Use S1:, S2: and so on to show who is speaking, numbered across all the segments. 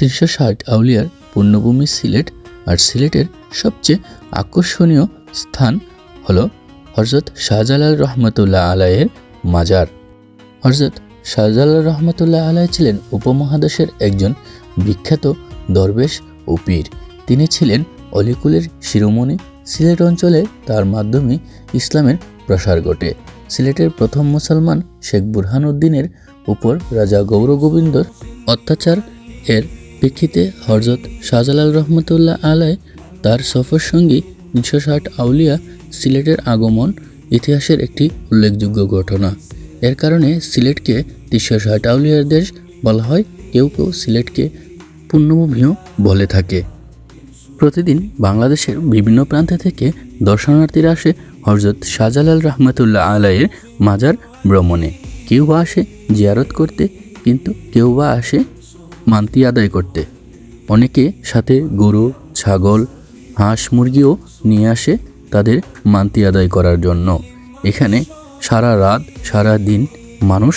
S1: 360 আউলিয়ার পূর্ণভূমি সিলেট। আর সিলেটের সবচেয়ে আকর্ষণীয় স্থান হলো হযরত শাহজালাল রহমতুল্লাহ আলাইয়ের মাজার। হযরত শাহজালাল রহমতুল্লাহ আলাই ছিলেন উপমহাদেশের একজন বিখ্যাত দরবেশ ও পীর। তিনি ছিলেন অলিকুলের শিরোমণি। সিলেট অঞ্চলে তার মাধ্যমে ইসলামের প্রসার ঘটে। সিলেটের প্রথম মুসলমান শেখ বুরহানুদ্দিনের উপর রাজা গৌরগোবিন্দর অত্যাচার এর প্রেক্ষিতে হযরত শাহজালাল রহমতুল্লাহ আলাই তার সফরসঙ্গী 360 আউলিয়া সিলেটের আগমন ইতিহাসের একটি উল্লেখযোগ্য ঘটনা। এর কারণে সিলেটকে 360 আউলিয়ার দেশ বলা হয়। কেউ কেউ সিলেটকে পুণ্যভূমিও বলে থাকে। প্রতিদিন বাংলাদেশের বিভিন্ন প্রান্ত থেকে দর্শনার্থীরা আসে হযরত শাহজালাল রহমতুল্লাহ আলাইয়ের মাজার ভ্রমণে। কেউ বা আসে জিয়ারত করতে, কিন্তু কেউ বা আসে মান্তি আদায় করতে। অনেকে সাথে গরু, ছাগল, হাঁস, মুরগিও নিয়ে আসে তাদের মান্তি আদায় করার জন্য। এখানে সারা রাত সারা দিন মানুষ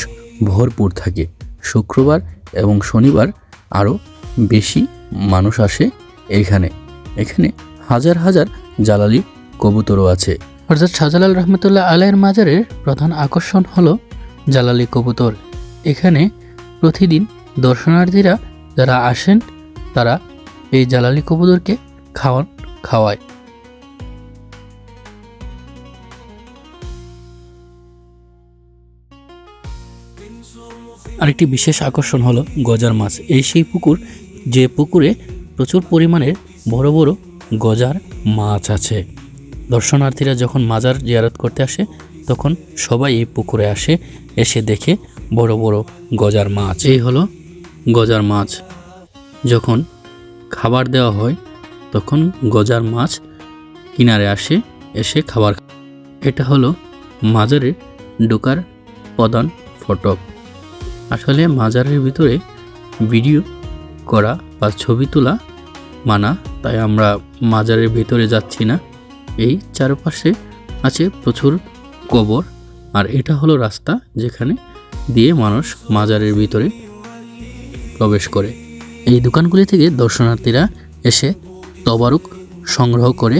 S1: ভরপুর থাকে। শুক্রবার এবং শনিবার আরও বেশি মানুষ আসে এখানে। এখানে হাজার হাজার জালালি কবুতরও আছে। হযরত শাহজালাল রহমতুল্লাহ আলাইয়ের মাজারের প্রধান আকর্ষণ হলো জালালি কবুতর। এখানে প্রতিদিন দর্শনার্থীরা যারা আসেন তারা এই জালালি কবুতরকে খাওয়ায়। আরেকটি বিশেষ আকর্ষণ হলো গজার মাছ। এই সেই পুকুর যে পুকুরে প্রচুর পরিমাণের বড় বড় গজার মাছ আছে। দর্শনার্থীরা যখন মাজার জিয়ারত করতে আসে তখন সবাই এই পুকুরে আসে, এসে দেখে বড় বড় গজার মাছ। এই হলো গজার মাছ। যখন খাবার দেওয়া হয় তখন গজার মাছ কিনারে আসে, এসে খাবার। এটা হলো মাজারে ঢোকার প্রধান ফটক। আসলে মাজারের ভিতরে ভিডিও করা বা ছবি তোলা মানা, তাই আমরা মাজারের ভিতরে যাচ্ছি না। এই চারপাশে আছে প্রচুর কবর, আর এটা হলো রাস্তা যেখানে দিয়ে মানুষ মাজারের ভিতরে প্রবেশ করে। এই দোকানগুলি থেকে দর্শনার্থীরা এসে তবারুক সংগ্রহ করে,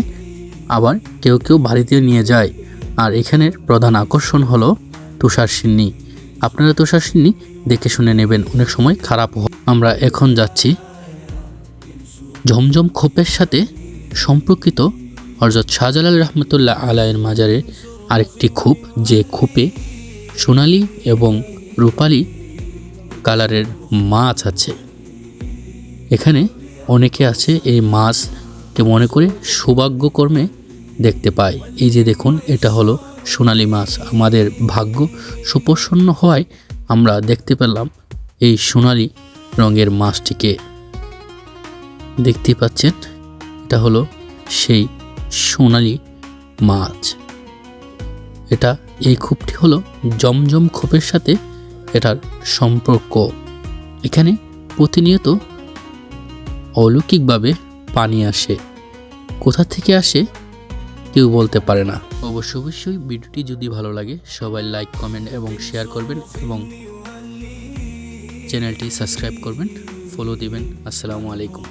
S1: আবার কেউ কেউ বাড়িতে নিয়ে যায়। আর এখানের প্রধান আকর্ষণ হলো তুষার সিন্নি। আপনারা তুষার সিন্নি দেখে শুনে নেবেন, অনেক সময় খারাপ হয়। আমরা এখন যাচ্ছি ঝমঝম খোপের সাথে সম্পর্কিত হযরত শাহজালাল রহমতুল্লাহ আলাইয়ের মাজারের আরেকটি খোপ, যে খোপে সোনালি এবং রূপালি কালারের মাছ আছে। এখানে অনেকে আছে এই মাছকে মনে করে সৌভাগ্যকর্মে দেখতে পায়। এই যে দেখুন, এটা হলো সোনালি মাছ। আমাদের ভাগ্য সুপ্রসন্ন হওয়ায় আমরা দেখতে পেলাম এই সোনালি রঙের মাছটিকে। দেখতে পাচ্ছেন, এটা হলো সেই সোনালি মাছ। এই খোপটি হলো জমজম খোপের সাথে এটার সম্পর্ক। এখানে প্রতিনিয়ত অলৌকিকভাবে পানি আসে। কোথা থেকে আসে কেউ বলতে পারে না। অবশ্যই ভিডিওটি যদি ভালো লাগে সবাই লাইক, কমেন্ট এবং শেয়ার করবেন, এবং চ্যানেলটি সাবস্ক্রাইব করবেন, ফলো দিবেন। আসসালামু আলাইকুম।